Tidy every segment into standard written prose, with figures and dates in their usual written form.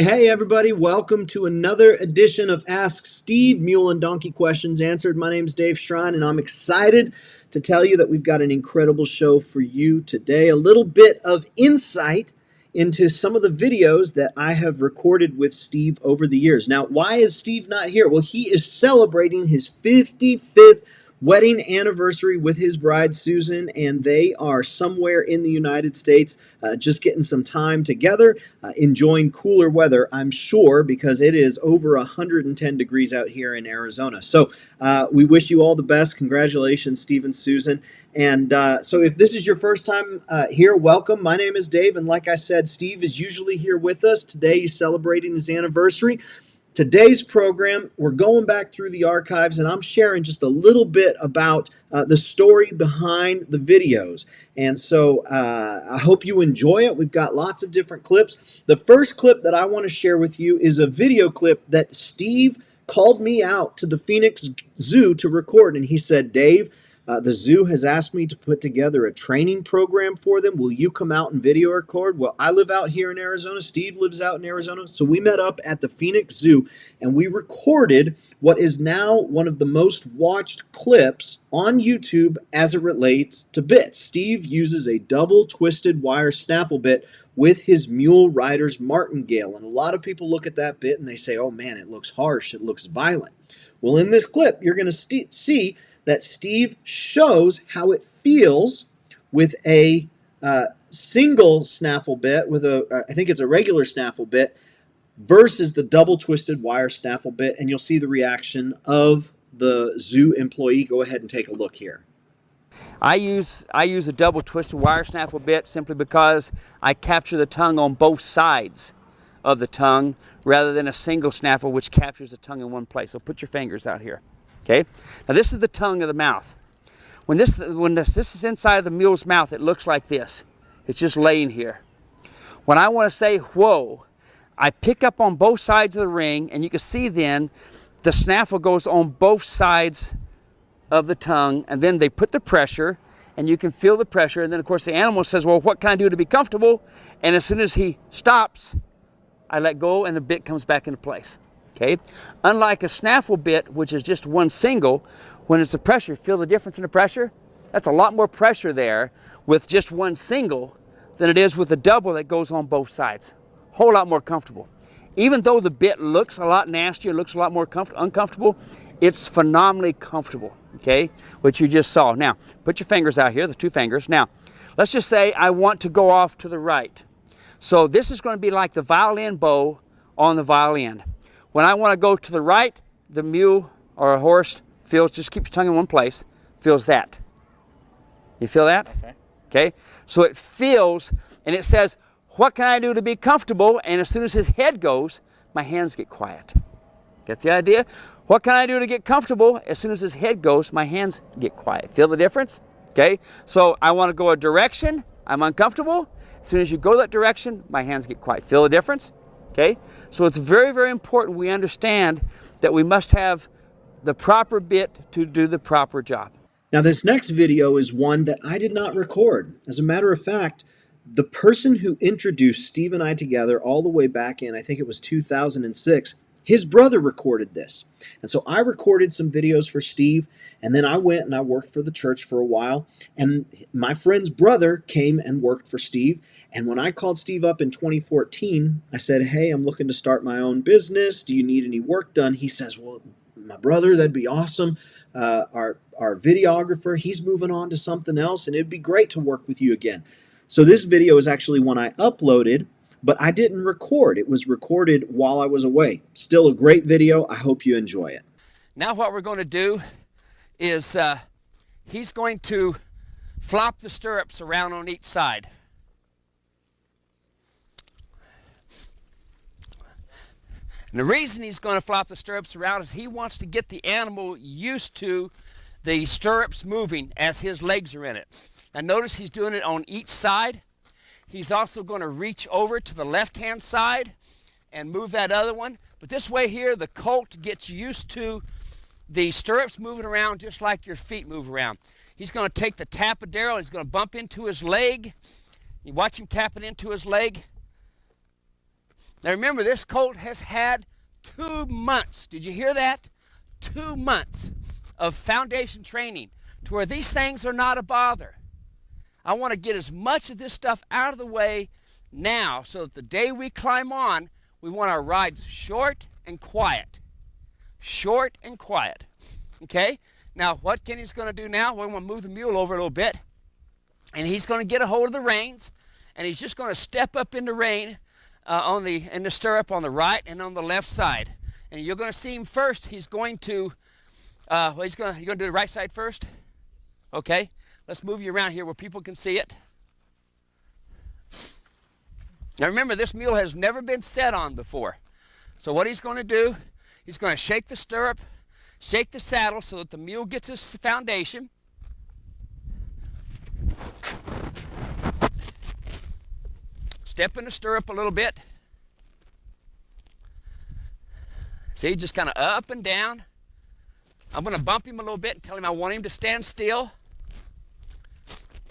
Hey, everybody. Welcome to another edition of Ask Steve, Mule and Donkey Questions Answered. My name's Dave Shrine, and I'm excited to tell you that we've got an incredible show for you today. A little bit of insight into some of the videos that I have recorded with Steve over the years. Now, why is Steve not here? Well, he is celebrating his 55th wedding anniversary with his bride, Susan, and they are somewhere in the United States just getting some time together, enjoying cooler weather, I'm sure, because it is over 110 degrees out here in Arizona. So we wish you all the best. Congratulations, Steve and Susan. And so if this is your first time here, welcome. My name is Dave, and like I said, Steve is usually here with us. Today he's celebrating his anniversary. Today's program, we're going back through the archives, and I'm sharing just a little bit about the story behind the videos. And so I hope you enjoy it. We've got lots of different clips. The first clip that I want to share with you is a video clip that Steve called me out to the Phoenix Zoo to record, and he said, Dave, the zoo has asked me to put together a training program for them. Will you come out and video record? Well, I live out here in Arizona. Steve lives out in Arizona. So we met up at the Phoenix Zoo and we recorded what is now one of the most watched clips on YouTube as it relates to bits. Steve uses a double twisted wire snaffle bit with his mule rider's martingale. And a lot of people look at that bit and they say, oh man, it looks harsh. It looks violent. Well, in this clip, you're going to see that Steve shows how it feels with a single snaffle bit, with I think it's a regular snaffle bit, versus the double twisted wire snaffle bit, and you'll see the reaction of the zoo employee. Go ahead and take a look here. I use a double twisted wire snaffle bit simply because I capture the tongue on both sides of the tongue rather than a single snaffle which captures the tongue in one place. So put your fingers out here. Okay, now this is the tongue of the mouth. When this is inside of the mule's mouth, it looks like this. It's just laying here. When I want to say whoa, I pick up on both sides of the ring, and you can see then the snaffle goes on both sides of the tongue, and then they put the pressure, and you can feel the pressure, and then of course the animal says, well, what can I do to be comfortable? And as soon as he stops, I let go and the bit comes back into place. Okay, unlike a snaffle bit, which is just one single, when it's the pressure, feel the difference in the pressure? That's a lot more pressure there with just one single than it is with a double that goes on both sides. Whole lot more comfortable. Even though the bit looks a lot nastier, looks a lot more uncomfortable, it's phenomenally comfortable, okay, which you just saw. Now, put your fingers out here, the two fingers. Now, let's just say I want to go off to the right. So this is going to be like the violin bow on the violin. When I want to go to the right, the mule or a horse feels, just keep your tongue in one place, feels that. You feel that? Okay. So it feels, and it says, what can I do to be comfortable? And as soon as his head goes, my hands get quiet. Get the idea? What can I do to get comfortable? As soon as his head goes, my hands get quiet. Feel the difference? Okay. So I want to go a direction, I'm uncomfortable. As soon as you go that direction, my hands get quiet. Feel the difference? Okay, so it's very, very important we understand that we must have the proper bit to do the proper job. Now, this next video is one that I did not record. As a matter of fact, the person who introduced Steve and I together all the way back in, I think it was 2006, his brother recorded this. And so I recorded some videos for Steve, and then I went and I worked for the church for a while, and my friend's brother came and worked for Steve. And when I called Steve up in 2014, I said, hey, I'm looking to start my own business. Do you need any work done? He says, well, my brother, that'd be awesome. Our videographer, he's moving on to something else, and it'd be great to work with you again. So this video is actually one I uploaded, but I didn't record. It was recorded while I was away. Still a great video. I hope you enjoy it. Now what we're going to do is he's going to flop the stirrups around on each side. And the reason he's going to flop the stirrups around is he wants to get the animal used to the stirrups moving as his legs are in it. Now notice he's doing it on each side. He's also going to reach over to the left-hand side and move that other one. But this way here, the colt gets used to the stirrups moving around just like your feet move around. He's going to take the tapadero and he's going to bump into his leg. You watch him tap it into his leg. Now remember, this colt has had 2 months. Did you hear that? 2 months of foundation training to where these things are not a bother. I want to get as much of this stuff out of the way now so that the day we climb on, we want our rides short and quiet. Short and quiet. Okay? Now, what Kenny's going to do now, we're going to move the mule over a little bit, and he's going to get a hold of the reins, and he's just going to step up in the rein in the stirrup on the right and on the left side. And you're going to see him first. He's going to, you're going to do the right side first? Okay. Let's move you around here where people can see it. Now remember, this mule has never been sat on before. So what he's going to do, he's going to shake the stirrup, shake the saddle so that the mule gets his foundation. Step in the stirrup a little bit. See, just kind of up and down. I'm going to bump him a little bit and tell him I want him to stand still.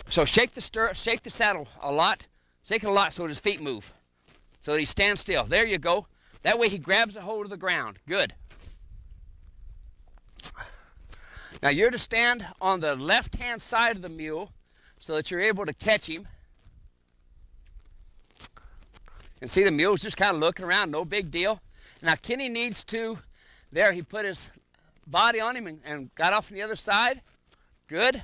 So shake the stirrup, shake the saddle a lot. Shake it a lot so his feet move. So that he stands still. There you go. That way he grabs a hold of the ground. Good. Now you're to stand on the left-hand side of the mule so that you're able to catch him. And see, the mule's just kind of looking around, no big deal. Now Kenny needs to, there he put his body on him and got off on the other side. Good.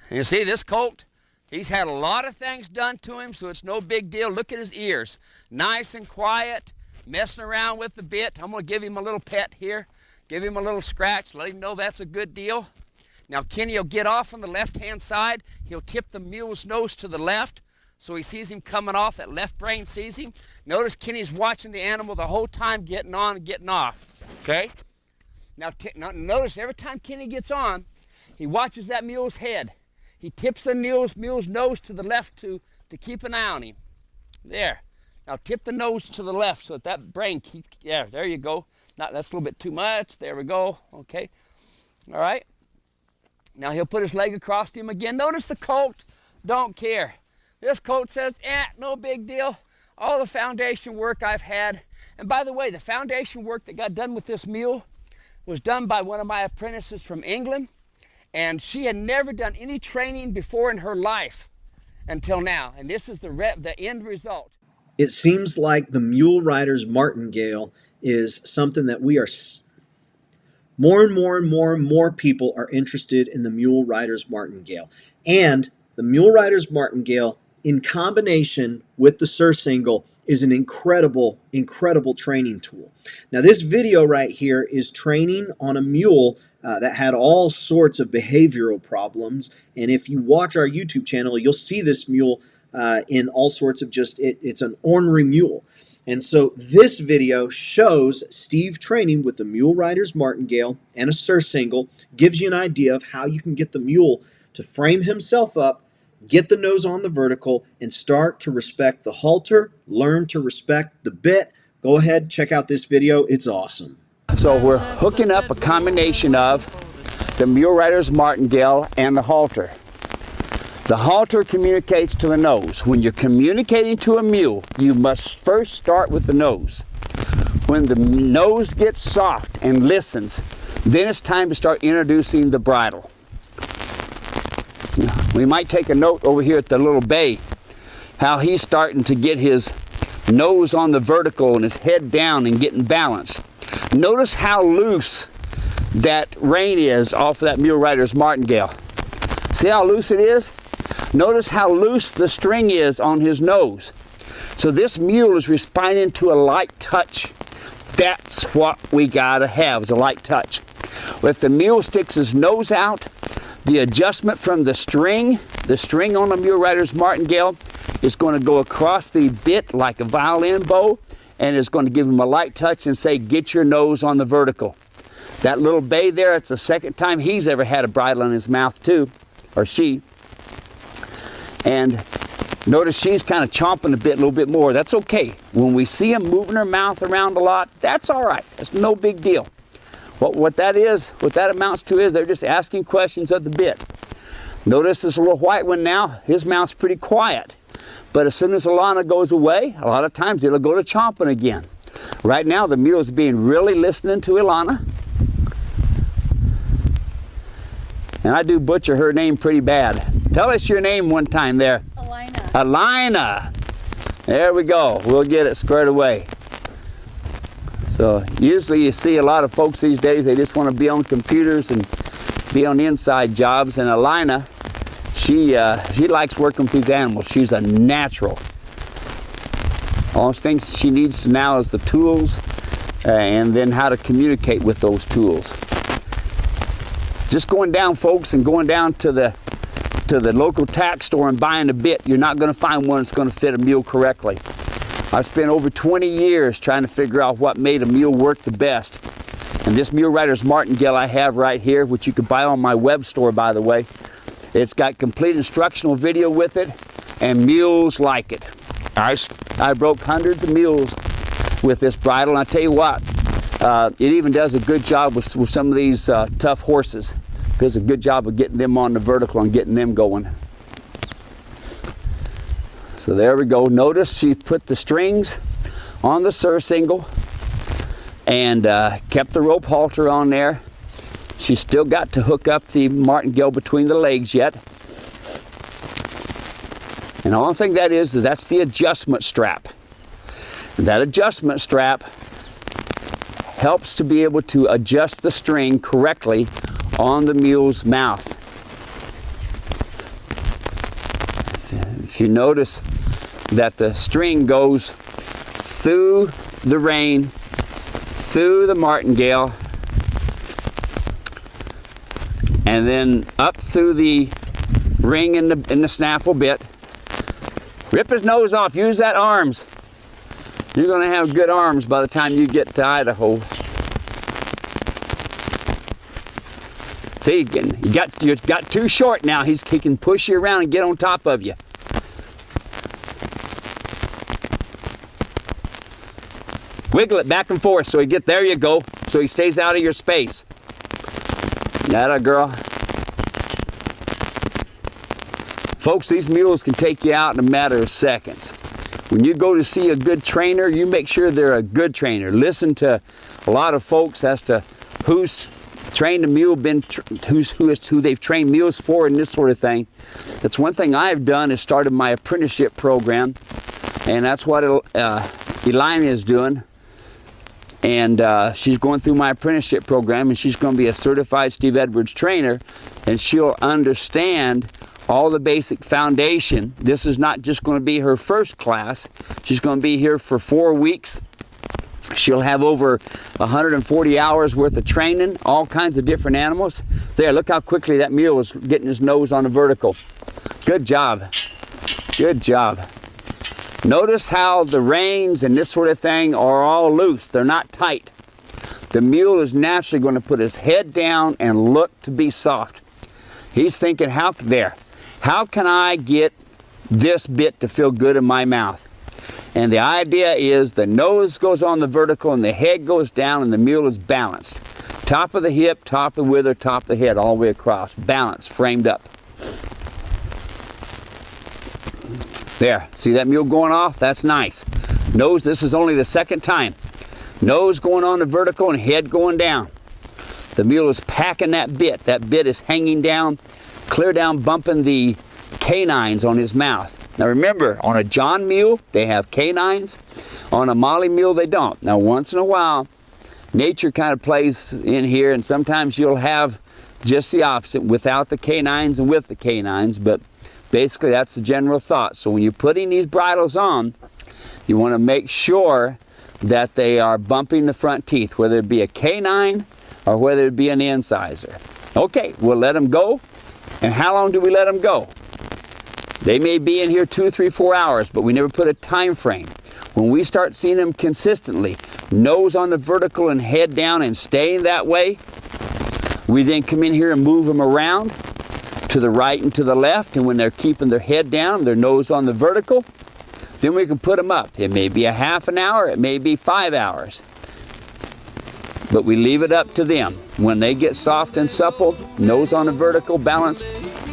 And you see, this colt, he's had a lot of things done to him, so it's no big deal. Look at his ears. Nice and quiet, messing around with the bit. I'm going to give him a little pet here. Give him a little scratch, let him know that's a good deal. Now Kenny will get off on the left-hand side. He'll tip the mule's nose to the left so he sees him coming off. That left brain sees him. Notice Kenny's watching the animal the whole time, getting on and getting off. Okay? Now notice every time Kenny gets on, he watches that mule's head. He tips the mule's nose to the left to keep an eye on him. There. Now tip the nose to the left so that brain keeps, yeah, there you go. Now, that's a little bit too much. There we go. Okay. All right. Now he'll put his leg across him again. Notice the colt don't care. This colt says, no big deal. All the foundation work I've had. And by the way, the foundation work that got done with this mule was done by one of my apprentices from England. And she had never done any training before in her life until now. And this is the end result. It seems like the Mule Riders Martingale is something that we are more and more people are interested in the Mule Riders Martingale. And the Mule Riders Martingale in combination with the Surcingle is an incredible training tool. Now this video right here is training on a mule that had all sorts of behavioral problems. And if you watch our YouTube channel, you'll see this mule in all sorts of it's an ornery mule. And so this video shows Steve training with the Mule Riders Martingale and a Surcingle, gives you an idea of how you can get the mule to frame himself up, get the nose on the vertical, and start to respect the halter, learn to respect the bit. Go ahead, check out this video. It's awesome. So we're hooking up a combination of the Mule Riders Martingale and the halter. The halter communicates to the nose. When you're communicating to a mule, you must first start with the nose. When the nose gets soft and listens, then it's time to start introducing the bridle. We might take a note over here at the little bay, how he's starting to get his nose on the vertical and his head down and getting balanced. Notice how loose that rein is off of that Mule Riders Martingale. See how loose it is? Notice how loose the string is on his nose. So this mule is responding to a light touch. That's what we gotta have, is a light touch. If the mule sticks his nose out, the adjustment from the string on the Mule Riders Martingale is going to go across the bit like a violin bow, and it's going to give him a light touch and say, get your nose on the vertical. That little bay there, it's the second time he's ever had a bridle in his mouth too, or she. And notice she's kind of chomping a little bit more. That's okay. When we see him moving her mouth around a lot, that's all right. That's no big deal. What that amounts to is they're just asking questions of the bit. Notice this little white one now, his mouth's pretty quiet. But as soon as Alana goes away, a lot of times it'll go to chomping again. Right now the mule is being really listening to Alana. And I do butcher her name pretty bad. Tell us your name one time there. Alina. Alina. There we go. We'll get it squared away. So usually you see a lot of folks these days, they just want to be on computers and be on inside jobs. And Alina, she likes working with these animals. She's a natural. All the things she needs to now is the tools and then how to communicate with those tools. Just going down, folks, and going down to the local tack store and buying a bit, you're not going to find one that's going to fit a mule correctly. I've spent over 20 years trying to figure out what made a mule work the best. And this Mule Rider's Martingale I have right here, which you can buy on my web store, by the way. It's got complete instructional video with it, and mules like it. I broke hundreds of mules with this bridle, and I tell you what, it even does a good job with some of these tough horses. It does a good job of getting them on the vertical and getting them going. So there we go. Notice she put the strings on the surcingle and kept the rope halter on there. She's still got to hook up the martingale between the legs yet. And the only thing that's the adjustment strap. That adjustment strap helps to be able to adjust the string correctly on the mule's mouth. If you notice that the string goes through the rein, through the martingale, and then up through the ring in the snaffle bit. Rip his nose off, use that arms. You're gonna have good arms by the time you get to Idaho. See, you got too short now. He can push you around and get on top of you. Wiggle it back and forth so there you go, so he stays out of your space. Atta girl. Folks, these mules can take you out in a matter of seconds. When you go to see a good trainer, you make sure they're a good trainer. Listen to a lot of folks as to who's trained a mule, who they've trained mules for, and this sort of thing. That's one thing I've done is started my apprenticeship program, and that's what Elina is doing. And she's going through my apprenticeship program, and she's going to be a certified Steve Edwards trainer, and she'll understand all the basic foundation. This is not just going to be her first class. She's going to be here for 4 weeks. She'll have over 140 hours worth of training, all kinds of different animals. There, look how quickly that mule is getting his nose on the vertical. Good job. Good job. Notice how the reins and this sort of thing are all loose. They're not tight. The mule is naturally going to put his head down and look to be soft. He's thinking, how can I get this bit to feel good in my mouth? And the idea is the nose goes on the vertical and the head goes down and the mule is balanced. Top of the hip, top of the wither, top of the head, all the way across. Balanced, framed up. There, see that mule going off? That's nice. Nose, this is only the second time. Nose going on the vertical and head going down. The mule is packing that bit. That bit is hanging down, clear down, bumping the canines on his mouth. Now remember, on a John mule, they have canines. On a Molly mule, they don't. Now once in a while, nature kind of plays in here, and sometimes you'll have just the opposite, without the canines and with the canines, but basically that's the general thought. So when you're putting these bridles on, you want to make sure that they are bumping the front teeth, whether it be a canine or whether it be an incisor. Okay, we'll let them go. And how long do we let them go? They may be in here 2, 3, 4 hours, but we never put a time frame. When we start seeing them consistently, nose on the vertical and head down and staying that way, we then come in here and move them around to the right and to the left, and when they're keeping their head down, their nose on the vertical, then we can put them up. It may be a half an hour, it may be 5 hours. but we leave it up to them. When they get soft and supple, nose on a vertical balance,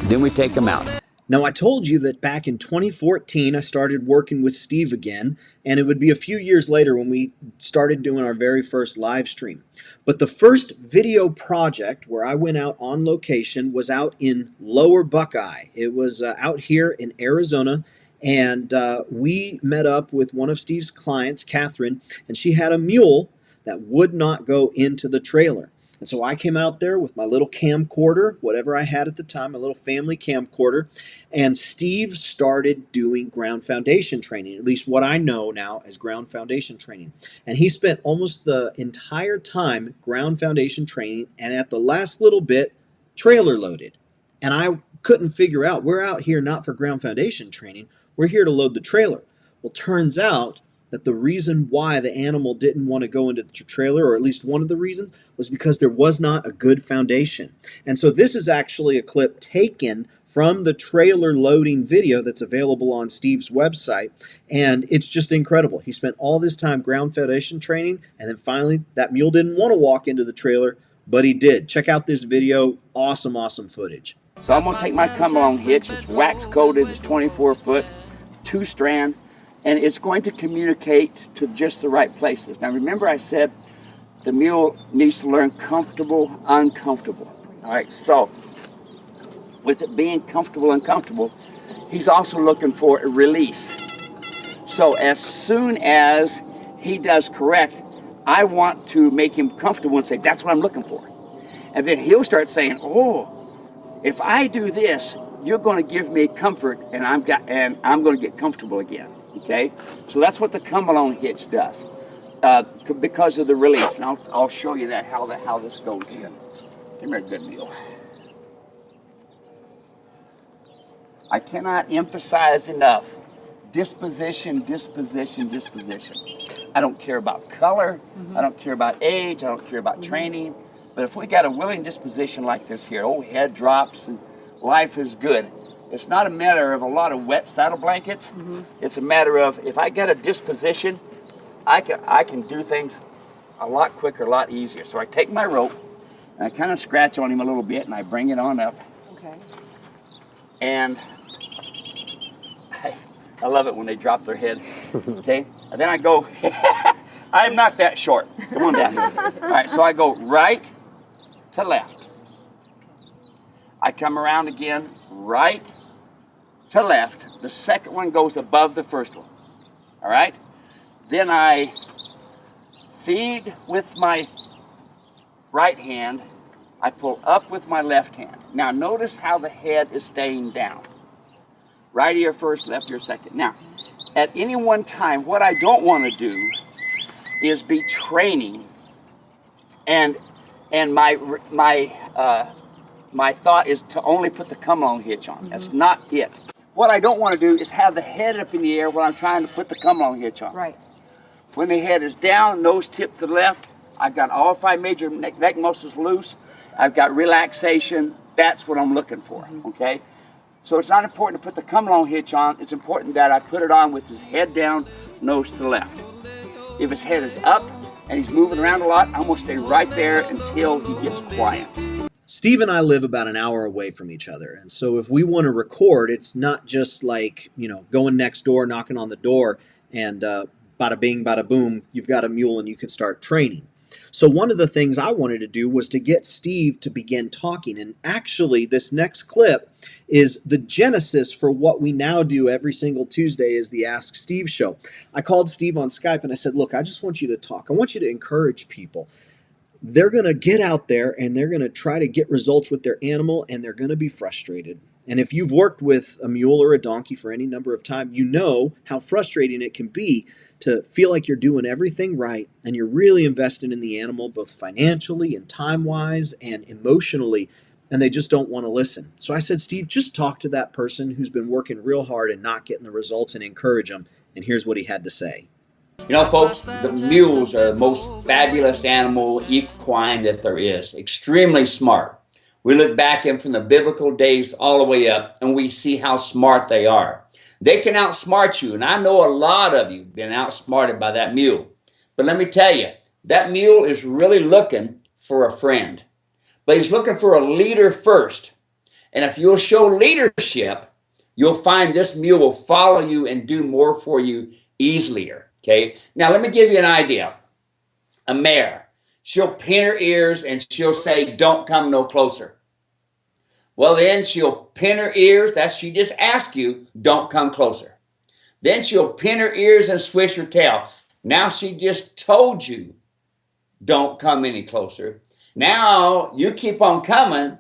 then we take them out. Now, I told you that back in 2014, I started working with Steve again, and it would be a few years later when we started doing our very first live stream. But the first video project where I went out on location was out in Lower Buckeye. It was out here in Arizona, and we met up with one of Steve's clients, Catherine, and she had a mule that would not go into the trailer. And so I came out there with my little camcorder, whatever I had at the time, my little family camcorder, and Steve started doing ground foundation training, at least what I know now as ground foundation training. And he spent almost the entire time ground foundation training, and at the last little bit, trailer loaded. And I couldn't figure out, we're out here not for ground foundation training, we're here to load the trailer. Well, turns out that the reason why the animal didn't want to go into the trailer, or at least one of the reasons, was because there was not a good foundation. And so this is actually a clip taken from the trailer loading video that's available on Steve's website, and it's just incredible. He spent all this time ground foundation training, and then finally that mule didn't want to walk into the trailer, but he did. Check out this video. Awesome, awesome footage. So I'm going to take my come-along hitch. It's wax-coated. It's 24 foot, 2-strand. And it's going to communicate to just the right places. Now remember I said the mule needs to learn comfortable, uncomfortable. All right, so with it being comfortable, uncomfortable, he's also looking for a release. So as soon as he does correct, I want to make him comfortable and say, that's what I'm looking for. And then he'll start saying, oh, if I do this, you're going to give me comfort, and I'm going to get comfortable again. Okay, so that's what the come-along hitch does because of the release. And I'll show you that how this goes here. Give me a good mule. I cannot emphasize enough disposition, disposition, disposition. I don't care about color. I don't care about age. I don't care about training. But if we got a willing disposition like this here, oh, head drops and life is good. It's not a matter of a lot of wet saddle blankets. It's a matter of if I get a disposition, I can do things a lot quicker, a lot easier. So I take my rope and I kind of scratch on him a little bit and I bring it on up. Okay. And I love it when they drop their head. Okay. And then I go, I'm not that short. Come on down here. All right. So I go right to left. I come around again, right to left. The second one goes above the first one. All right? Then I feed with my right hand. I pull up with my left hand. Now notice how the head is staying down. Right ear first, left ear second. Now, at any one time, what I don't want to do is be training and my thought is to only put the come-along hitch on. That's not it. What I don't want to do is have the head up in the air when I'm trying to put the come-along hitch on. Right. When the head is down, nose tip to the left, I've got all 5 major neck muscles loose. I've got relaxation. That's what I'm looking for, okay? So it's not important to put the come-along hitch on. It's important that I put it on with his head down, nose to the left. If his head is up and he's moving around a lot, I'm going to stay right there until he gets quiet. Steve and I live about an hour away from each other. And so if we want to record, it's not just like, going next door, knocking on the door, and bada bing, bada boom, you've got a mule and you can start training. So one of the things I wanted to do was to get Steve to begin talking. And actually, this next clip is the genesis for what we now do every single Tuesday is the Ask Steve show. I called Steve on Skype and I said, look, I just want you to talk. I want you to encourage people. They're going to get out there and they're going to try to get results with their animal and they're going to be frustrated. And if you've worked with a mule or a donkey for any number of time, you know how frustrating it can be to feel like you're doing everything right and you're really invested in the animal, both financially and time-wise and emotionally, and they just don't want to listen. So I said, Steve, just talk to that person who's been working real hard and not getting the results and encourage them. And here's what he had to say. You know, folks, the mules are the most fabulous animal, equine that there is. Extremely smart. We look back in from the biblical days all the way up, and we see how smart they are. They can outsmart you, and I know a lot of you have been outsmarted by that mule. But let me tell you, that mule is really looking for a friend, but he's looking for a leader first. And if you'll show leadership, you'll find this mule will follow you and do more for you easier. Okay. Now let me give you an idea. A mare, she'll pin her ears and she'll say, "Don't come no closer." Well, then she'll pin her ears. She just asked you, "Don't come closer." Then she'll pin her ears and swish her tail. Now she just told you, "Don't come any closer." Now you keep on coming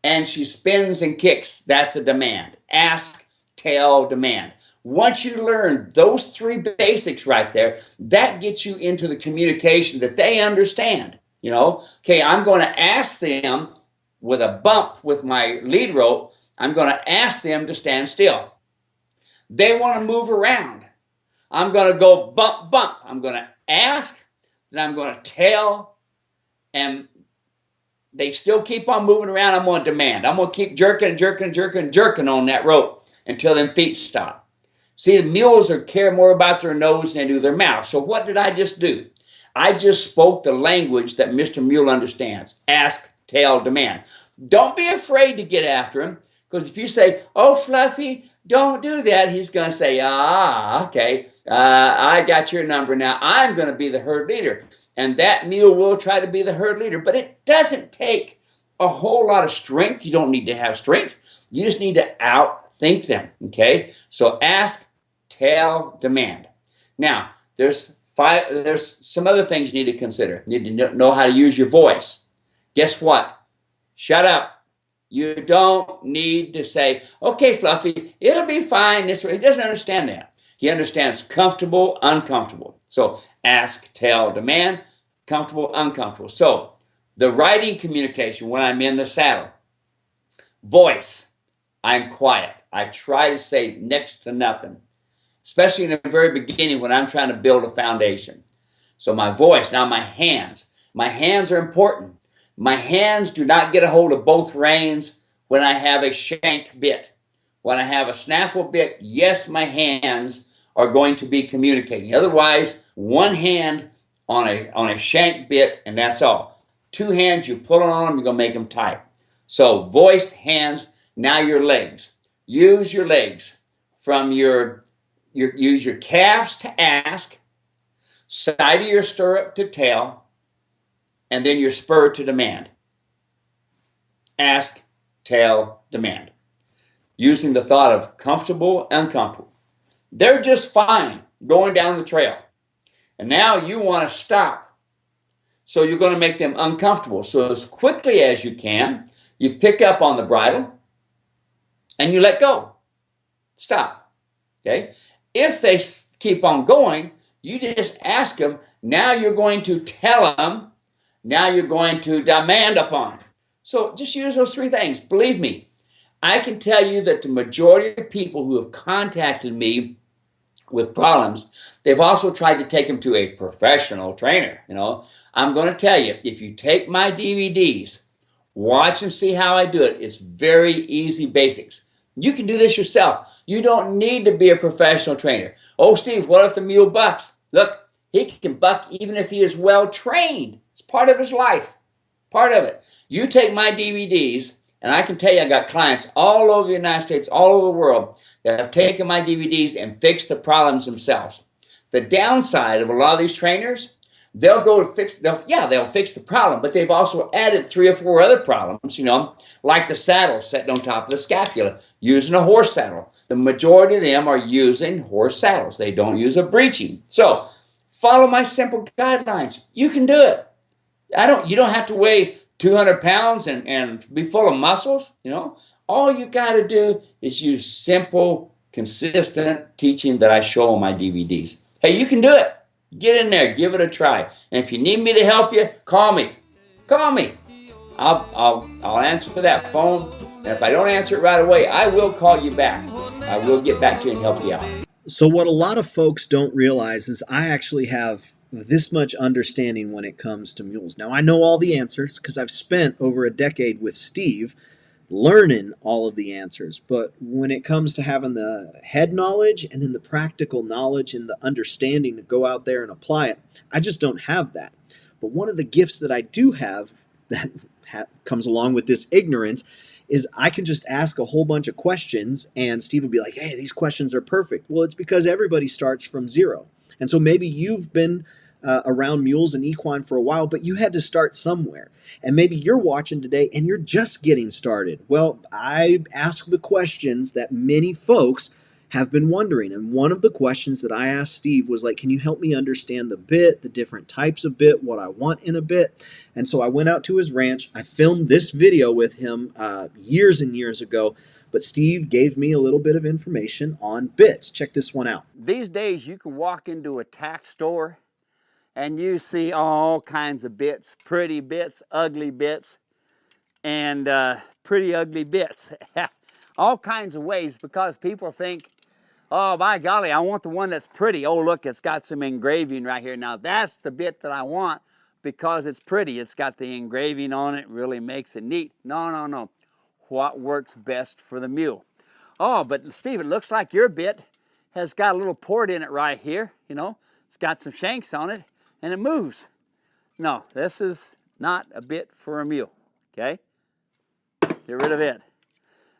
and she spins and kicks. That's a demand. Ask, tell, demand. Once you learn those three basics right there, that gets you into the communication that they understand. Okay, I'm going to ask them with a bump with my lead rope, I'm going to ask them to stand still. They want to move around. I'm going to go bump, bump. I'm going to ask, then I'm going to tell, and they still keep on moving around. I'm going to demand. I'm going to keep jerking and jerking and jerking and jerking on that rope until them feet stop. See, the mules care more about their nose than they do their mouth. So what did I just do? I just spoke the language that Mr. Mule understands. Ask, tell, demand. Don't be afraid to get after him, because if you say, "Oh, Fluffy, don't do that," he's going to say, okay, I got your number now. I'm going to be the herd leader. And that mule will try to be the herd leader. But it doesn't take a whole lot of strength. You don't need to have strength. You just need to outthink them, okay? So ask, tell, demand. Now, there's some other things you need to consider. You need to know how to use your voice. Guess what? Shut up. You don't need to say, "Okay, Fluffy, it'll be fine this way." He doesn't understand that. He understands comfortable, uncomfortable. So ask, tell, demand, comfortable, uncomfortable. So the riding communication when I'm in the saddle. Voice, I'm quiet. I try to say next to nothing, especially in the very beginning when I'm trying to build a foundation. So my voice, now my hands. My hands are important. My hands do not get a hold of both reins when I have a shank bit. When I have a snaffle bit, yes, my hands are going to be communicating. Otherwise, one hand on a shank bit, and that's all. Two hands, you pull on them, you're going to make them tight. So voice, hands, now your legs. Use your legs from use your calves to ask, side of your stirrup to tell, and then your spur to demand. Ask, tell, demand. Using the thought of comfortable, uncomfortable. They're just fine going down the trail. And now you want to stop. So you're going to make them uncomfortable. So as quickly as you can, you pick up on the bridle and you let go. Stop. Okay? If they keep on going, you just ask them. Now you're going to tell them. Now you're going to demand upon them. So just use those three things. Believe me, I can tell you that the majority of people who have contacted me with problems, they've also tried to take them to a professional trainer. I'm going to tell you, if you take my DVDs, watch and see how I do it. It's very easy basics. You can do this yourself. You don't need to be a professional trainer. "Oh, Steve, what if the mule bucks?" Look, he can buck even if he is well trained. It's part of his life. Part of it. You take my DVDs, and I can tell you I got clients all over the United States, all over the world, that have taken my DVDs and fixed the problems themselves. The downside of a lot of these trainers, they'll fix the problem, but they've also added 3 or 4 other problems, like the saddle sitting on top of the scapula, using a horse saddle. The majority of them are using horse saddles. They don't use a breeching. So follow my simple guidelines. You can do it. You don't have to weigh 200 pounds and be full of muscles. All you got to do is use simple, consistent teaching that I show on my DVDs. Hey, you can do it. Get in there, give it a try. And if you need me to help you, call me. Call me. I'll answer that phone. And if I don't answer it right away, I will call you back. I will get back to you and help you out. So what a lot of folks don't realize is I actually have this much understanding when it comes to mules. Now, I know all the answers because I've spent over a decade with Steve learning all of the answers. But when it comes to having the head knowledge and then the practical knowledge and the understanding to go out there and apply it, I just don't have that. But one of the gifts that I do have that comes along with this ignorance is I can just ask a whole bunch of questions and Steve will be like, hey, these questions are perfect. Well, it's because everybody starts from zero. And so maybe you've been around mules and equine for a while, but you had to start somewhere. And maybe you're watching today and you're just getting started. Well, I ask the questions that many folks have been wondering. And one of the questions that I asked Steve was like, can you help me understand the bit, the different types of bit, what I want in a bit? And so I went out to his ranch. I filmed this video with him years and years ago. But Steve gave me a little bit of information on bits. Check this one out. These days, you can walk into a tack store and you see all kinds of bits, pretty bits, ugly bits, and pretty ugly bits. All kinds of ways, because people think, oh, by golly, I want the one that's pretty. Oh, look, it's got some engraving right here. Now, that's the bit that I want because it's pretty. It's got the engraving on it, really makes it neat. No, no, no. What works best for the mule? Oh, but Steve, it looks like your bit has got a little port in it right here. You know, it's got some shanks on it, and it moves. No, this is not a bit for a mule, okay? Get rid of it.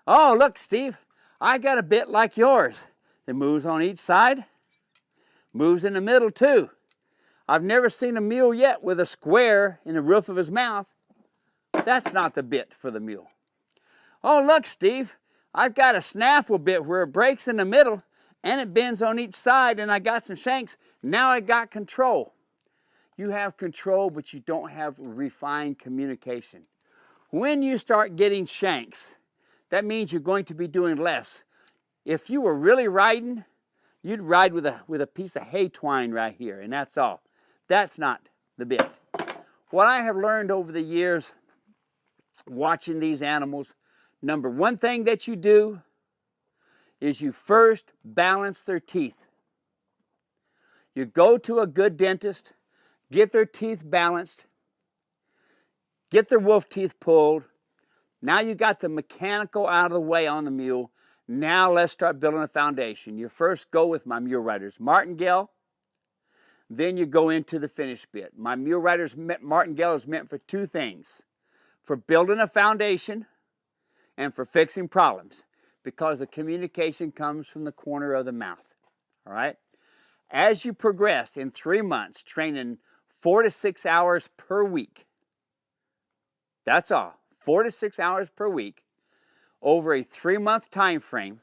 Oh, look, Steve, I got a bit like yours. It moves on each side, moves in the middle too. I've never seen a mule yet with a square in the roof of his mouth. That's not the bit for the mule. Oh, look, Steve, I've got a snaffle bit where it breaks in the middle and it bends on each side and I got some shanks. Now I got control. You have control, but you don't have refined communication. When you start getting shanks, that means you're going to be doing less. If you were really riding, you'd ride with a piece of hay twine right here, and that's all. That's not the bit. What I have learned over the years watching these animals, number one thing that you do is you first balance their teeth. You go to a good dentist, get their teeth balanced, get their wolf teeth pulled. Now you got the mechanical out of the way on the mule. Now let's start building a foundation. You first go with my mule rider's martingale. Then you go into the finished bit. My mule rider's martingale is meant for two things. For building a foundation and for fixing problems. Because the communication comes from the corner of the mouth. All right? As you progress in 3 months, training 4 to 6 hours per week. That's all. 4 to 6 hours per week. Over a 3-month time frame,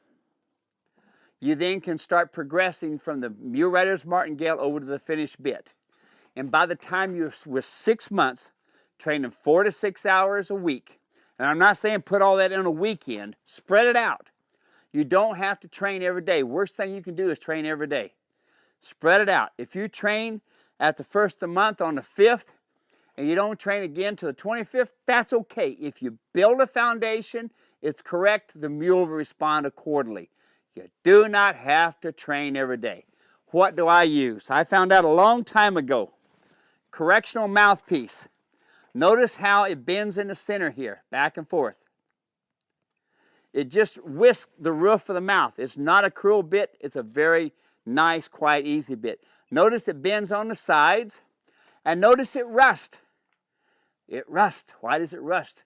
you then can start progressing from the mule rider's martingale over to the finished bit. And by the time you're with 6 months, training 4 to 6 hours a week, and I'm not saying put all that in a weekend, spread it out. You don't have to train every day. Worst thing you can do is train every day. Spread it out. If you train at the first of the month on the 5th, and you don't train again till the 25th, that's okay. If you build a foundation, it's correct, the mule will respond accordingly. You do not have to train every day. What do I use? I found out a long time ago. Correctional mouthpiece. Notice how it bends in the center here, back and forth. It just whisks the roof of the mouth. It's not a cruel bit. It's a very nice, quiet, easy bit. Notice it bends on the sides. And notice it rusts. It rusts. Why does it rust?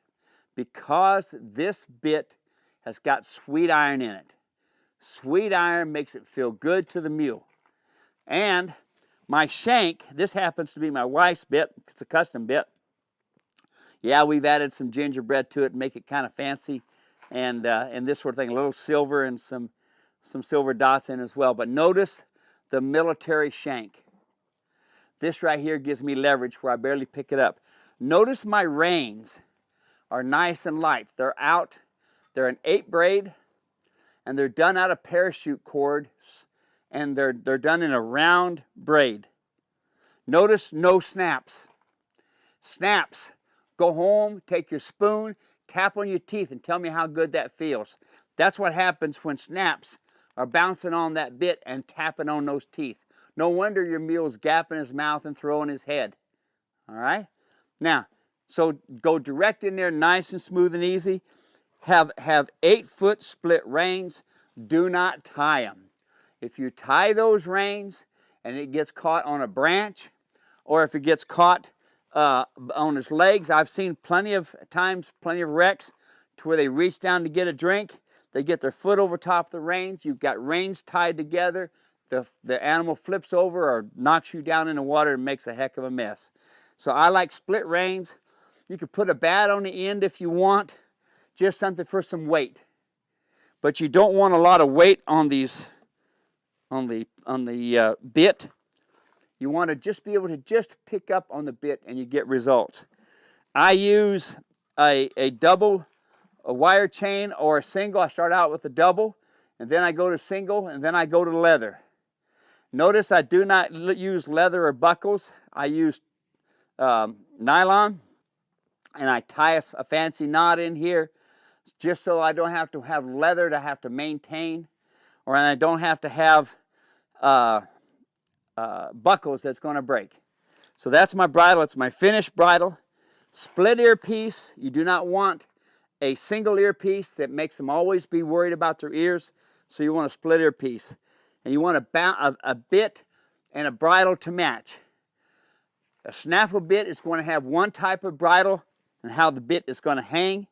Because this bit has got sweet iron in it. Sweet iron makes it feel good to the mule. And my shank, this happens to be my wife's bit. It's a custom bit. Yeah, we've added some gingerbread to it and make it kind of fancy. And this sort of thing, a little silver and some silver dots in as well. But notice the military shank. This right here gives me leverage where I barely pick it up. Notice my reins are nice and light. They're an 8 braid, and they're done out of parachute cord, and they're done in a round braid. Notice no snaps. Snaps. Go home, take your spoon, tap on your teeth, and tell me how good that feels. That's what happens when snaps are bouncing on that bit and tapping on those teeth. No wonder your mule's gapping his mouth and throwing his head. All right? Now, so go direct in there, nice and smooth and easy. Have 8-foot split reins. Do not tie them. If you tie those reins and it gets caught on a branch, or if it gets caught on his legs. I've seen plenty of times, plenty of wrecks to where they reach down to get a drink. They get their foot over top of the reins. You've got reins tied together. The animal flips over or knocks you down in the water and makes a heck of a mess. So I like split reins. You could put a bat on the end if you want, just something for some weight. But you don't want a lot of weight on these, on the bit. You want to just be able to just pick up on the bit and you get results. I use a double, a wire chain or a single. I start out with a double, and then I go to single, and then I go to leather. Notice I do not use leather or buckles. I use nylon, and I tie a fancy knot in here just so I don't have to have leather to have to maintain, or I don't have to have buckles that's going to break. So that's my bridle. It's my finished bridle. Split ear piece. You do not want a single ear piece that makes them always be worried about their ears. So you want a split ear piece. And you want a bit and a bridle to match. A snaffle bit is going to have one type of bridle and how the bit is going to hang.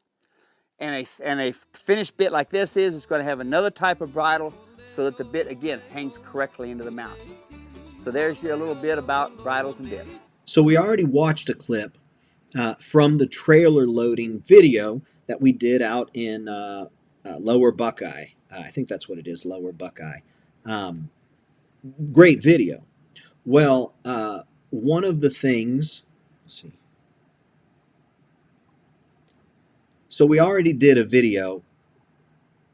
And a finished bit like this is going to have another type of bridle so that the bit, again, hangs correctly into the mouth. So there's your little bit about bridles and bits. So we already watched a clip from the trailer loading video that we did out in Lower Buckeye. I think that's what it is, Lower Buckeye. Great video. Well, one of the things, let's see. So we already did a video.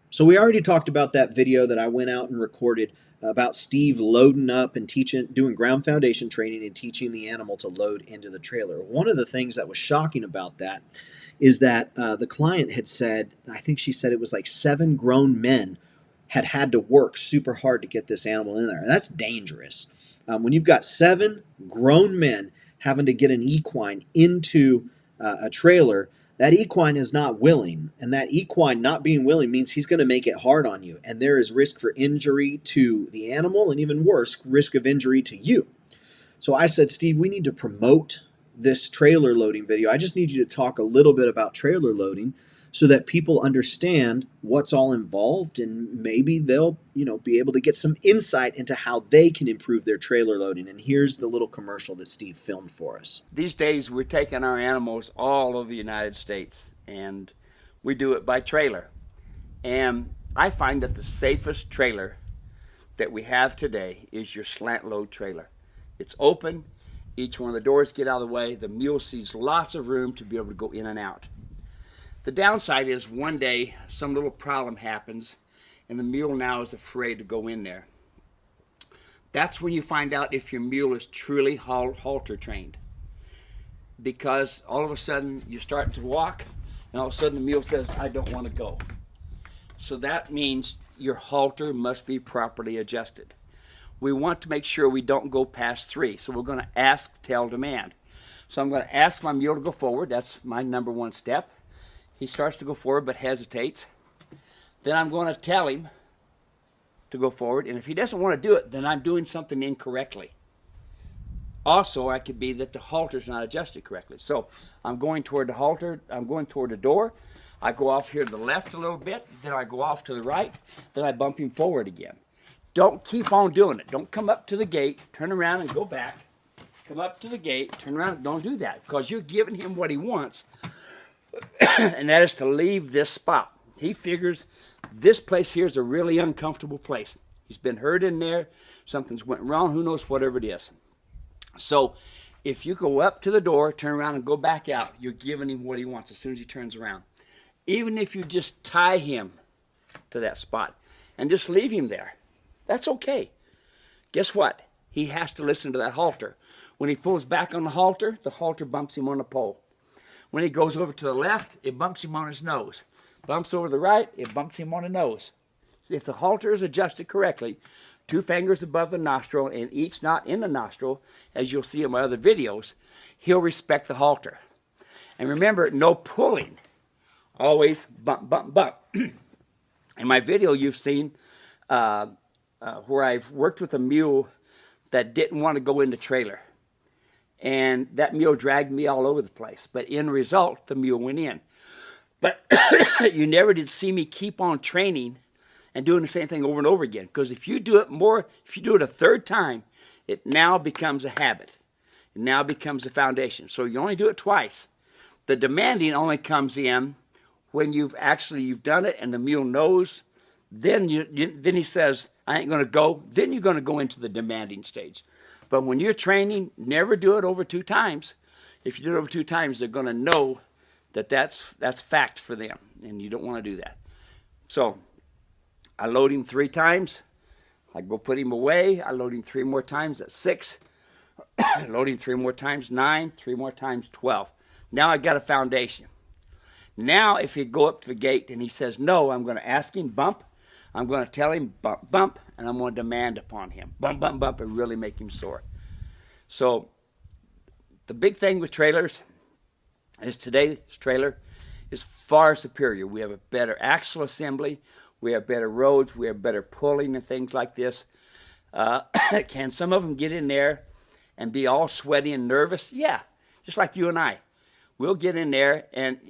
So we already talked about that video that I went out and recorded about Steve loading up and doing ground foundation training and teaching the animal to load into the trailer. One of the things that was shocking about that is that the client had said, I think she said it was like 7 grown men had to work super hard to get this animal in there. That's dangerous. When you've got 7 grown men having to get an equine into a trailer, that equine is not willing, and that equine not being willing means he's going to make it hard on you, and there is risk for injury to the animal, and even worse, risk of injury to you. So I said, Steve, we need to promote this trailer loading video. I just need you to talk a little bit about trailer loading so that people understand what's all involved, and maybe they'll, be able to get some insight into how they can improve their trailer loading. And here's the little commercial that Steve filmed for us. These days we're taking our animals all over the United States, and we do it by trailer. And I find that the safest trailer that we have today is your slant load trailer. It's open, each one of the doors get out of the way, the mule sees lots of room to be able to go in and out. The downside is one day some little problem happens and the mule now is afraid to go in there. That's when you find out if your mule is truly halter trained. Because all of a sudden you start to walk and all of a sudden the mule says, I don't want to go. So that means your halter must be properly adjusted. We want to make sure we don't go past 3. So we're going to ask, tell, demand. So I'm going to ask my mule to go forward. That's my number 1 step. He starts to go forward but hesitates. Then I'm going to tell him to go forward. And if he doesn't want to do it, then I'm doing something incorrectly. Also, it could be that the halter's not adjusted correctly. So I'm going toward the halter. I'm going toward the door. I go off here to the left a little bit. Then I go off to the right. Then I bump him forward again. Don't keep on doing it. Don't come up to the gate, turn around and go back. Come up to the gate, turn around. Don't do that because you're giving him what he wants. And that is to leave this spot. He figures this place here is a really uncomfortable place. He's been hurt in there. Something's went wrong. Who knows, whatever it is. So if you go up to the door, turn around and go back out, you're giving him what he wants as soon as he turns around. Even if you just tie him to that spot and just leave him there, that's okay. Guess what? He has to listen to that halter. When he pulls back on the halter bumps him on the pole. When he goes over to the left, it bumps him on his nose. Bumps over to the right, it bumps him on the nose. If the halter is adjusted correctly, 2 fingers above the nostril and each not in the nostril, as you'll see in my other videos, he'll respect the halter. And remember, no pulling. Always bump, bump, bump. In my video, you've seen where I've worked with a mule that didn't want to go in the trailer. and that mule dragged me all over the place. But in result, the mule went in. But you never did see me keep on training and doing the same thing over and over again. Because if you do it a third time, it now becomes a habit. It now becomes a foundation. So you only do it twice. The demanding only comes in when you've done it and the mule knows. Then then he says, I ain't going to go. Then you're going to go into the demanding stage. But when you're training, never do it over 2 times. If you do it over 2 times, they're going to know that that's fact for them, and you don't want to do that. So I load him 3 times. I go put him away. I load him 3 more times. That's 6. Load him 3 more times, 9. 3 more times, 12. Now I got a foundation. Now if he go up to the gate and he says no, I'm going to ask him bump. I'm going to tell him bump, bump, and I'm going to demand upon him. Bump, bump, bump, and really make him sore. So the big thing with trailers is today's trailer is far superior. We have a better axle assembly. We have better roads. We have better pulling and things like this. Can some of them get in there and be all sweaty and nervous? Yeah, just like you and I. We'll get in there,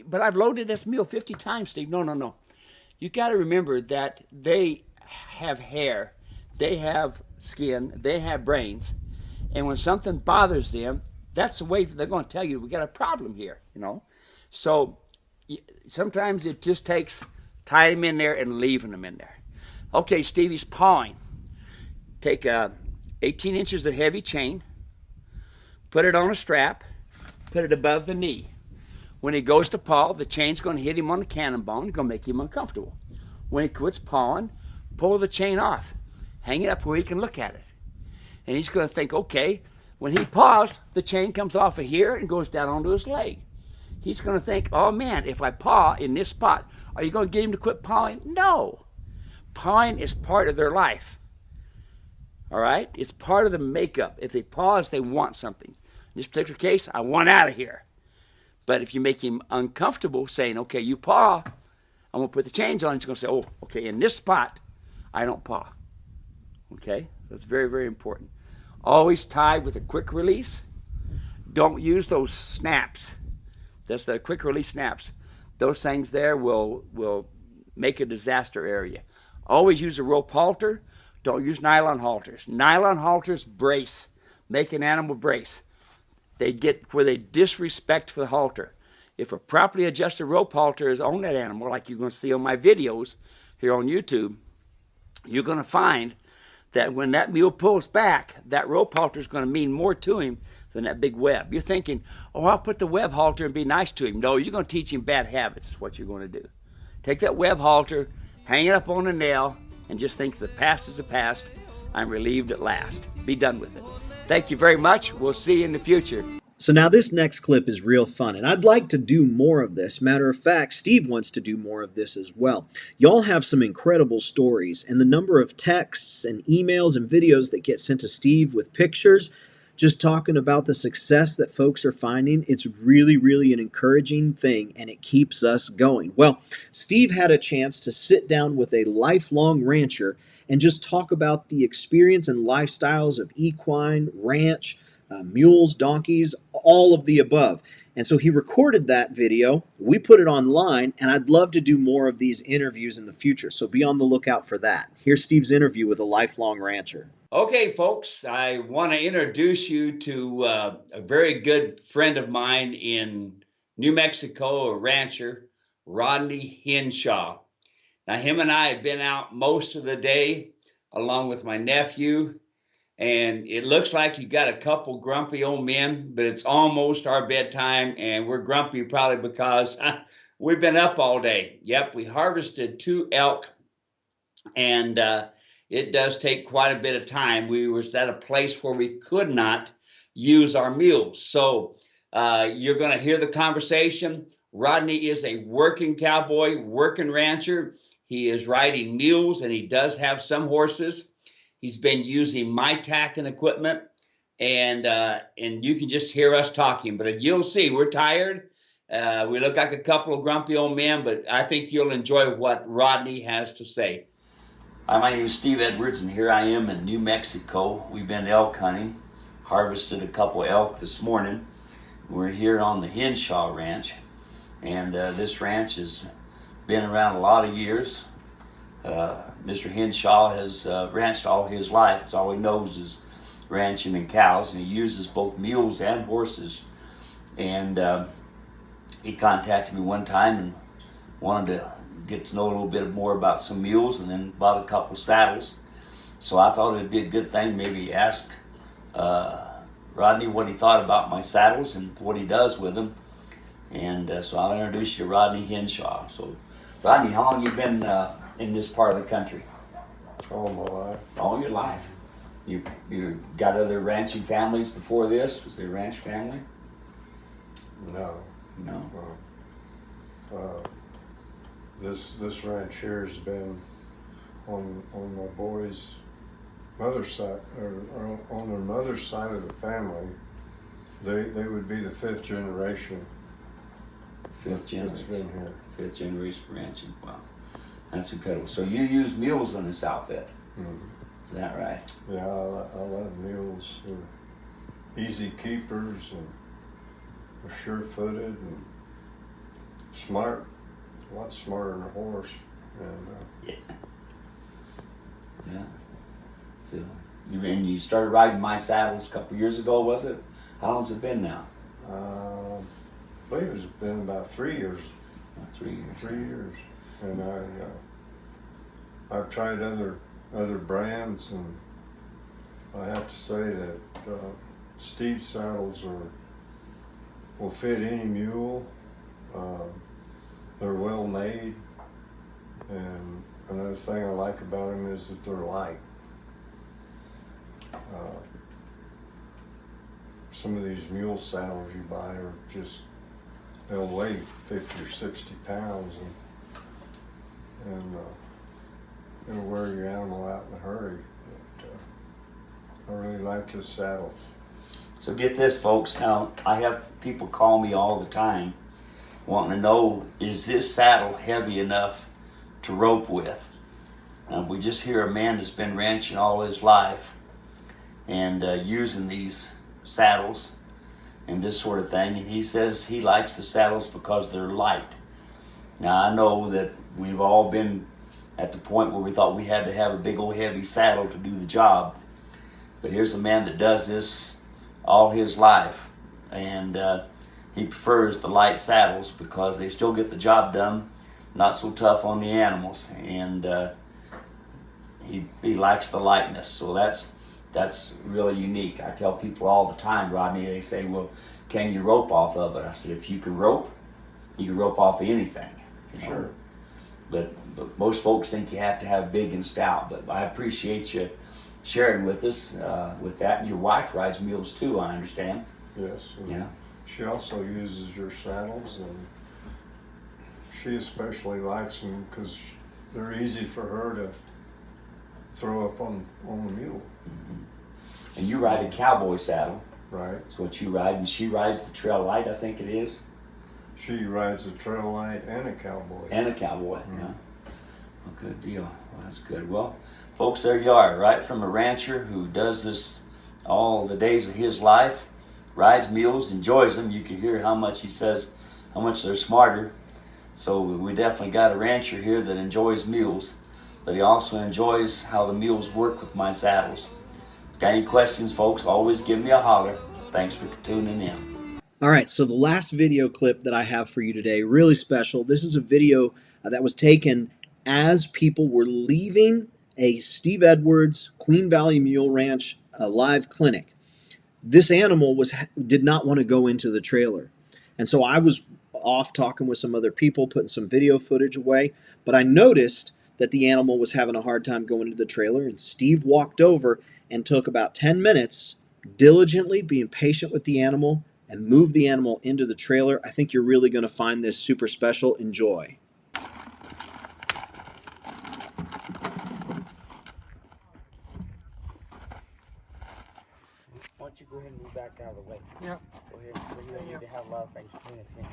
but I've loaded this mule 50 times, Steve. No. You got to remember that they have hair, they have skin, they have brains, and when something bothers them, that's the way they're going to tell you we got a problem here, So sometimes it just takes tying them in there and leaving them in there. Okay, Stevie's pawing. Take 18 inches of heavy chain, put it on a strap, put it above the knee. When he goes to paw, the chain's going to hit him on the cannon bone, going to make him uncomfortable. When he quits pawing, pull the chain off, hang it up where he can look at it. And he's going to think, okay, when he paws, the chain comes off of here and goes down onto his leg. He's going to think, oh man, if I paw in this spot, are you going to get him to quit pawing? No. Pawing is part of their life. All right? It's part of the makeup. If they pause, they want something. In this particular case, I want out of here. But if you make him uncomfortable saying, okay, you paw, I'm going to put the chains on, he's going to say, oh, okay, in this spot, I don't paw. Okay? That's very, very important. Always tie with a quick release. Don't use those snaps. That's the quick release snaps. Those things there will make a disaster area. Always use a rope halter. Don't use nylon halters. Nylon halters brace. Make an animal brace. They get where they disrespect for the halter. If a properly adjusted rope halter is on that animal, like you're going to see on my videos here on YouTube, you're going to find that when that mule pulls back, that rope halter is going to mean more to him than that big web. You're thinking, oh, I'll put the web halter and be nice to him. No, you're going to teach him bad habits is what you're going to do. Take that web halter, hang it up on a nail, and just think the past is the past. I'm relieved at last. Be done with it. Thank you very much. We'll see you in the future. So now this next clip is real fun, and I'd like to do more of this. Matter of fact, Steve wants to do more of this as well. Y'all have some incredible stories, and the number of texts and emails and videos that get sent to Steve with pictures, just talking about the success that folks are finding, it's really, really an encouraging thing, and it keeps us going. Well, Steve had a chance to sit down with a lifelong rancher and just talk about the experience and lifestyles of equine, ranch, mules, donkeys, all of the above. And so he recorded that video. We put it online, and I'd love to do more of these interviews in the future. So be on the lookout for that. Here's Steve's interview with a lifelong rancher. Okay, folks, I want to introduce you to a very good friend of mine in New Mexico, a rancher, Rodney Henshaw. Now, him and I have been out most of the day along with my nephew, and it looks like you got a couple grumpy old men, but it's almost our bedtime, and we're grumpy probably because we've been up all day. Yep, we harvested 2 elk, and it does take quite a bit of time. We were at a place where we could not use our mules. So you're going to hear the conversation. Rodney is a working cowboy, working rancher. He is riding mules, and he does have some horses. He's been using my tack and equipment, and you can just hear us talking. But you'll see, we're tired. We look like a couple of grumpy old men, but I think you'll enjoy what Rodney has to say. Hi, my name is Steve Edwards, and here I am in New Mexico. We've been elk hunting, harvested a couple elk this morning. We're here on the Henshaw Ranch, and this ranch has been around a lot of years. Mr. Henshaw has ranched all his life. It's all he knows is ranching and cows, and he uses both mules and horses. And he contacted me one time and wanted to get to know a little bit more about some mules, and then bought a couple saddles. So I thought it'd be a good thing maybe ask Rodney what he thought about my saddles and what he does with them. And so I'll introduce you to Rodney Henshaw. So Rodney, how long you been in this part of the country? All my life. All your life. You got other ranching families before this? Was there a ranch family? No. No. This ranch here has been on my boys' mother's side, or on their mother's side of the family. They would be the fifth generation. Fifth generation. That's been here. Fifth generation ranching. Wow, that's incredible. So you use mules in this outfit? Mm-hmm. Is that right? Yeah, I love mules. They're easy keepers and they're sure-footed and smart. A lot smarter than a horse. And yeah. So you started riding my saddles a couple years ago, was it? How long's it been now? I believe it's been about 3 years. About 3 years. 3 years, and I've tried other brands, and I have to say that Steve saddles will fit any mule. They're well made, and another thing I like about them is that they're light. Some of these mule saddles you buy are just, they'll weigh 50 or 60 pounds, and it'll wear your animal out in a hurry. But, I really like his saddles. So get this, folks. Now, I have people call me all the time wanting to know, is this saddle heavy enough to rope with? Now, we just hear a man that's been ranching all his life and using these saddles and this sort of thing, and he says he likes the saddles because they're light. Now, I know that we've all been at the point where we thought we had to have a big old heavy saddle to do the job, but here's a man that does this all his life, and he prefers the light saddles because they still get the job done, not so tough on the animals, and he likes the lightness. So that's really unique. I tell people all the time, Rodney, they say, well, can you rope off of it? I said, if you can rope, you can rope off of anything. You know? Sure. But most folks think you have to have big and stout, but I appreciate you sharing with us with that. And your wife rides mules too, I understand. Yes. Yeah. She also uses your saddles, and she especially likes them because they're easy for her to throw up on the mule. Mm-hmm. And you ride a cowboy saddle. Right. That's what you ride, and she rides the trail light, I think it is. She rides a trail light and a cowboy. And a cowboy, yeah. Well, good deal. Well, that's good. Well, folks, there you are, right from a rancher who does this all the days of his life, rides mules, enjoys them. You can hear how much he says, how much they're smarter. So we definitely got a rancher here that enjoys mules, but he also enjoys how the mules work with my saddles. Got any questions, folks, always give me a holler. Thanks for tuning in. All right, so the last video clip that I have for you today, really special. This is a video that was taken as people were leaving a Steve Edwards Queen Valley Mule Ranch live clinic. This animal did not want to go into the trailer. And so I was off talking with some other people, putting some video footage away, but I noticed that the animal was having a hard time going into the trailer, and Steve walked over and took about 10 minutes diligently being patient with the animal and moved the animal into the trailer. I think you're really going to find this super special. Enjoy. Why don't you go ahead and move back out of the way? Yeah. Go ahead. You don't need to have a lot of things to pay attention to.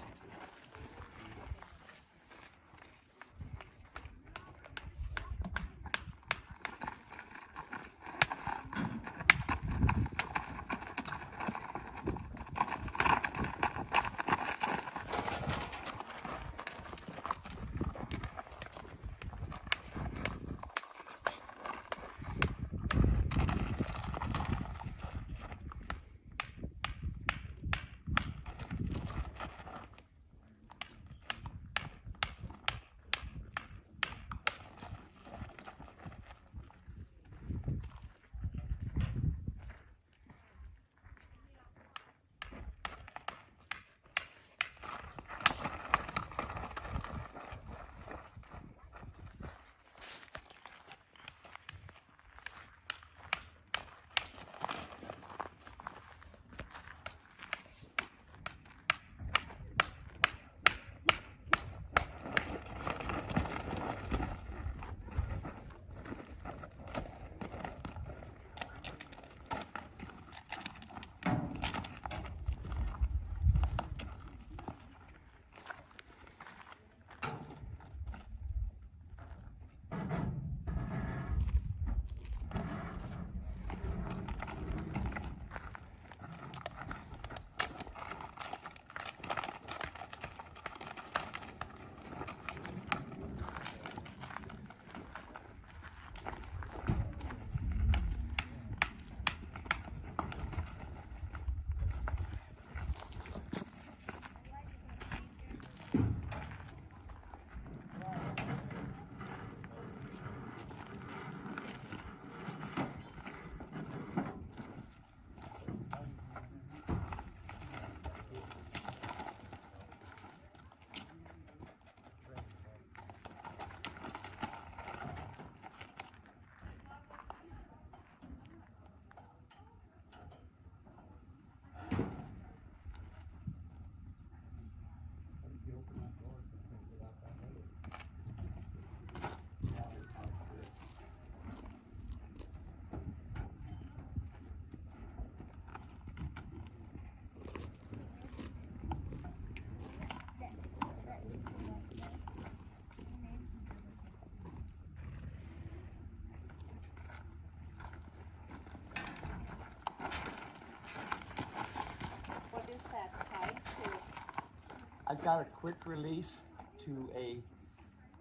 I've got a quick release to a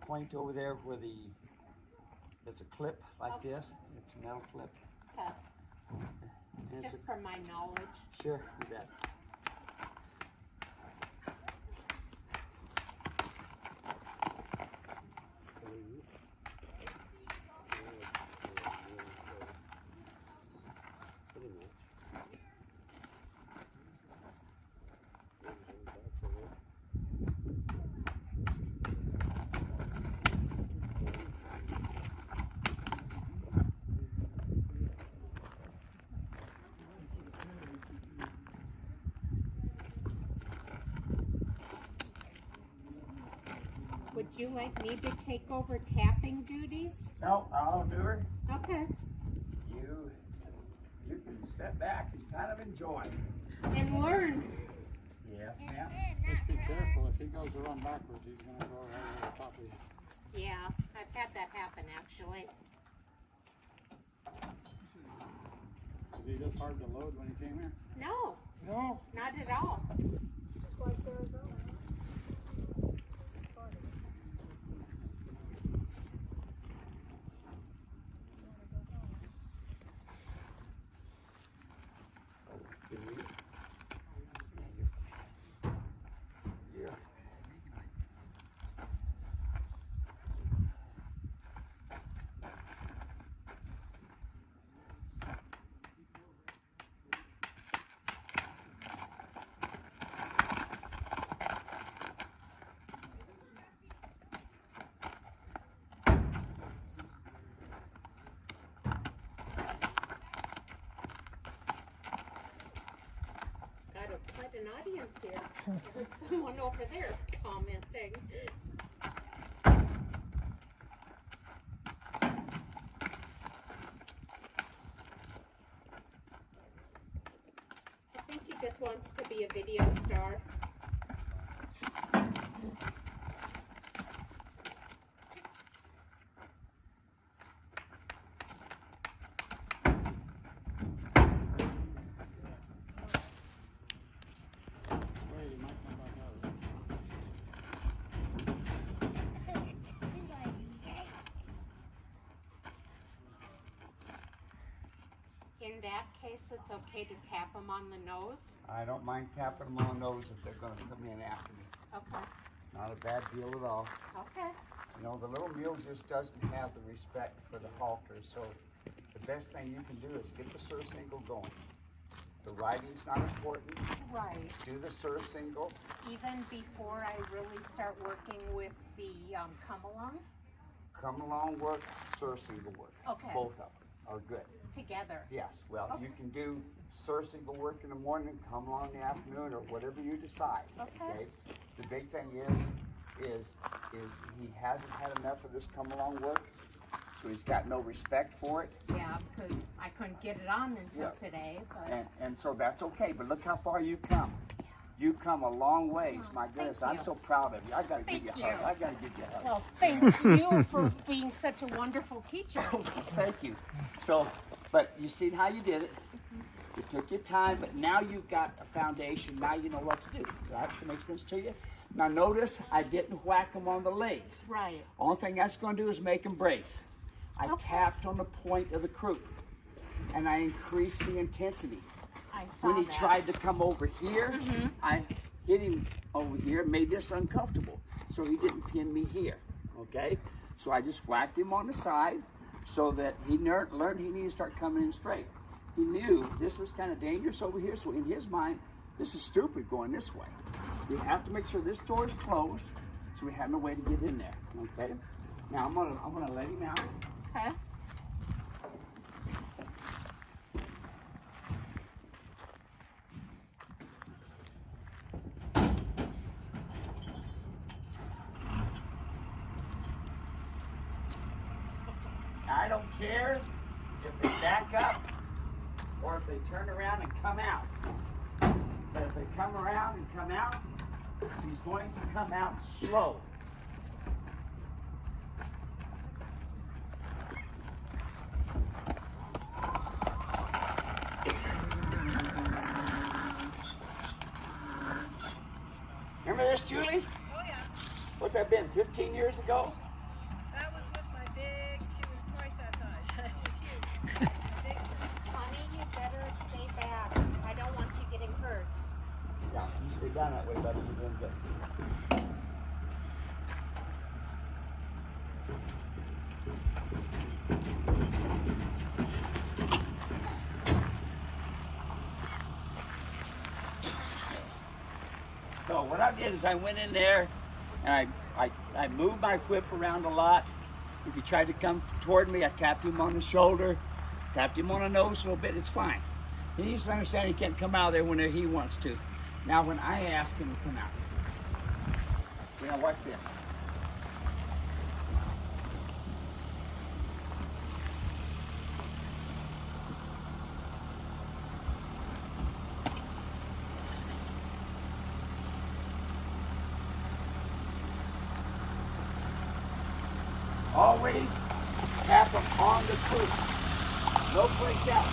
point over there where there's a clip like this. It's a metal clip. Okay. And Just from my knowledge. Sure, you bet. Would you like me to take over tapping duties? No, I'll do her. Okay. You can step back and kind of enjoy. And learn. Yes, ma'am. Just be careful. If he goes to run backwards, he's going to go right over the top of you. Yeah, I've had that happen actually. Is he this hard to load when he came here? No, No. not at all. Just like Arizona. Yeah. Got quite an audience here. I heard someone over there commenting. I think he just wants to be a video star. Wait, he might come back out. He's like, In that case, it's okay to tap him on the nose. I don't mind tapping them on the nose if they're going to come in after me. Okay. Not a bad deal at all. Okay. You know, the little mule just doesn't have the respect for the halter, so the best thing you can do is get the Surcingle going. The riding's not important. Right. Do the Surcingle. Even before I really start working with the come along Come along work, Surcingle work. Okay. Both of them are good. together. Yes, well, you Okay. can do Surcingle work in the morning, come along in the afternoon, or whatever you decide. Okay. The big thing is he hasn't had enough of this come along work, so he's got no respect for it. Yeah, because I couldn't get it on until Yeah. today. But And so that's okay, but look how far you come. You come a long ways, my goodness. thank I'm you. so proud of you. I gotta give Thank you a hug. you. I gotta give you a hug. well, thank you for being such a wonderful teacher. Thank you. So, but you see how you did it. You took your time, but now you've got a foundation. Now you know what to do. Right? Does that make sense to you? Now notice I didn't whack them on the legs. Right. Only thing that's going to do is make them brace. I Okay. tapped on the point of the croup, and I increased the intensity. I saw When he that. tried to come over here, I hit him over here, made this uncomfortable. So he didn't pin me here, okay? So I just whacked him on the side so that he learned he needed to start coming in straight. He knew this was kind of dangerous over here, so in his mind, this is stupid going this way. We have to make sure this door is closed so we have no way to get in there, okay? Now I'm gonna let him out. Okay. I don't care if they back up or if they turn around and come out. But if they come around and come out, he's going to come out slow. Remember this, Julie? Oh yeah, What's that been, 15 years ago? that was with my big, she was twice that size. She's huge. A big one. Honey, you better stay back. I don't want you getting hurt. Yeah, you stay down that way, buddy. You're doing good. So what I did is I went in there and I moved my whip around a lot. If he tried to come toward me, I tapped him on the shoulder, tapped him on the nose a little bit, it's fine. He needs to understand he can't come out of there whenever he wants to. Now when I ask him to come out, now watch this. Always tap them on the croup. No place else.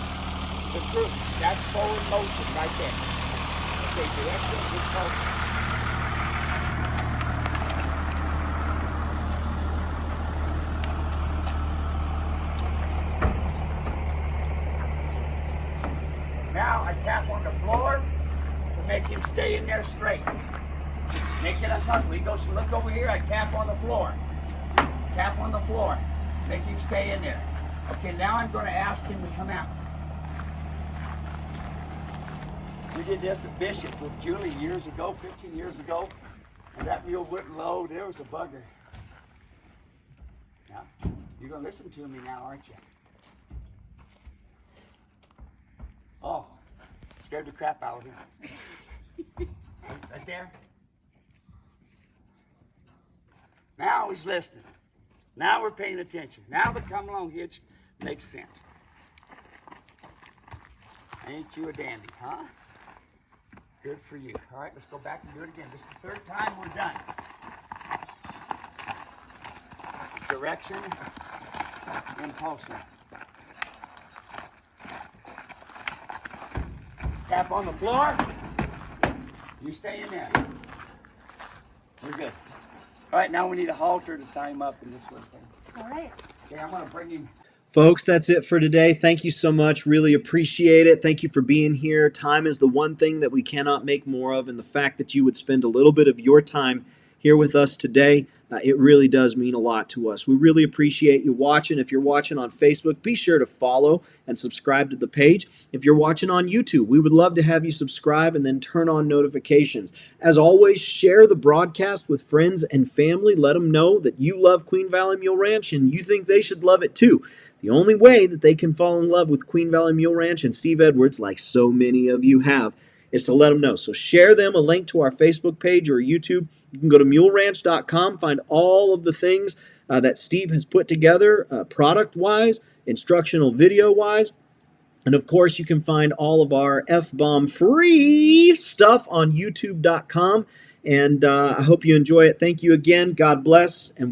The croup. That's forward motion right there. Okay, direction is closer. Now I tap on the floor to make him stay in there straight. Make it uncomfortable. He goes to look over here, I tap on the floor. Tap on the floor. Make him stay in there. Okay, now I'm going to ask him to come out. We did this at Bishop with Julie years ago, 15 years ago, and that mule wouldn't load. There was a bugger. Now, you're going to listen to me now, aren't you? Oh, scared the crap out of him. Right there. Now he's listening. Now we're paying attention. Now the come along hitch makes sense. Ain't you a dandy, huh? Good for you. All right, let's go back and do it again. This is the third time we're done. Direction, impulsion. Tap on the floor. You stay in there. We're good. All right, now we need a halter to tie him up in this sort of thing. All right. Okay, I'm going to bring him. Folks, that's it for today. Thank you so much. Really appreciate it. Thank you for being here. Time is the one thing that we cannot make more of, and the fact that you would spend a little bit of your time here with us today, it really does mean a lot to us. We really appreciate you watching. If you're watching on Facebook, be sure to follow and subscribe to the page. If you're watching on YouTube, we would love to have you subscribe and then turn on notifications. As always, share the broadcast with friends and family. Let them know that you love Queen Valley Mule Ranch and you think they should love it too. The only way that they can fall in love with Queen Valley Mule Ranch and Steve Edwards, like so many of you have, is to let them know. So share them, a link to our Facebook page or YouTube. You can go to muleranch.com, find all of the things that Steve has put together product-wise, instructional video-wise. And of course, you can find all of our F-bomb free stuff on youtube.com. And I hope you enjoy it. Thank you again. God bless. And